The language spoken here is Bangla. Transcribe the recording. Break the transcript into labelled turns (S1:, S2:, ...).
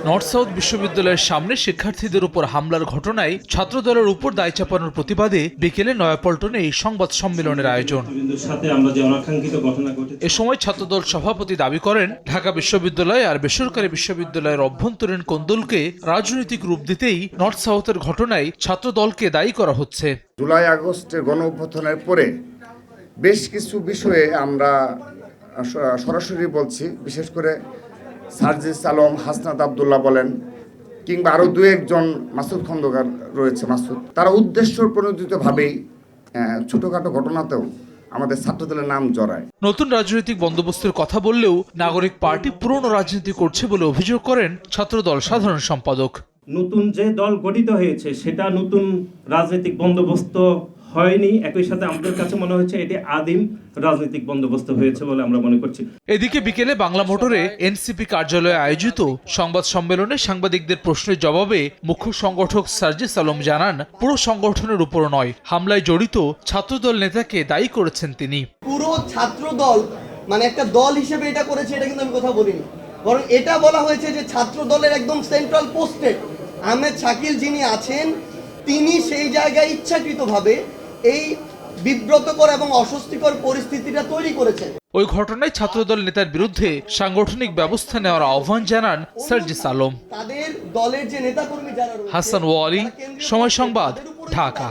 S1: নর্থ সাউথ বিশ্ববিদ্যালয়ের সামনে শিক্ষার্থীদের উপর হামলার ঘটনায় ছাত্রদলের উপর দায় চাপানোর প্রতিবাদে বিকেলে নয়াপল্টনে এই সংবাদ সম্মেলনের আয়োজন। এ সময় ছাত্রদল সভাপতি দাবি করেন, ঢাকা বিশ্ববিদ্যালয় আর বেসরকারি বিশ্ববিদ্যালয়ের অভ্যন্তরীণ কোন্দলকে রাজনৈতিক রূপ দিতেই নর্থ সাউথের ঘটনায় ছাত্রদলকে দায়ী করা হচ্ছে।
S2: জুলাই আগস্টের গণঅভ্যুত্থানের পরে বেশ কিছু বিষয়ে আমরা সরাসরি বলছি, বিশেষ করে সার্জিস আলম, হাসনাত আবদুল্লাহ বলেন, কিংবা আরও দু একজন, মাসুদ খন্দকার রয়েছে, মাসুদ, তারা উদ্দেশ্য প্রণোদিতভাবেই ছোটোখাটো ঘটনাতেও আমাদের ছাত্রদলের নাম জড়ায়।
S1: নতুন রাজনৈতিক বন্দোবস্তের কথা বললেও নাগরিক পার্টি পুরনো রাজনীতি করছে বলে অভিযোগ করেন ছাত্রদল সাধারণ সম্পাদক।
S3: নতুন যে দল গঠিত হয়েছে সেটা নতুন রাজনৈতিক বন্দোবস্ত হয়নি, একই সাথে আমাদের কাছে মনে হচ্ছে এটি আদিম রাজনৈতিক বন্দোবস্ত হয়েছে বলে আমরা মনে করছি।
S1: এদিকে বিকেলে বাংলা মোটরে এনসিপি কার্যালয়ে আয়োজিত সংবাদ সম্মেলনে সাংবাদিকদের প্রশ্নের জবাবে মুখ্য সংগঠক সার্জিস আলম জানান, পুরো সংগঠনের উপর নয়, হামলায় জড়িত ছাত্রদল নেতাকে দায়ী করেছেন তিনি।
S4: পুরো ছাত্রদল মানে একটা দল হিসেবে এটা করেছে, এটা কিন্তু আমি কথা বলিনি, বরং এটা বলা হয়েছে যে ছাত্রদলের একদম সেন্ট্রাল পোস্টে আহমেদ শাকিল যিনি আছেন, তিনি সেই জায়গায় ইচ্ছাকৃতভাবে এই বিব্রতকর এবং অস্বস্তিকর পরিস্থিতিটা তৈরি করেছেন।
S1: ওই ঘটনায় ছাত্রদল নেতার বিরুদ্ধে সাংগঠনিক ব্যবস্থা নেওয়ার আহ্বান জানান সার্জিস আলম।
S4: তাদের দলের যে নেতাকর্মী যারা,
S1: হাসান ওয়ালি, সময় সংবাদ, ঢাকা।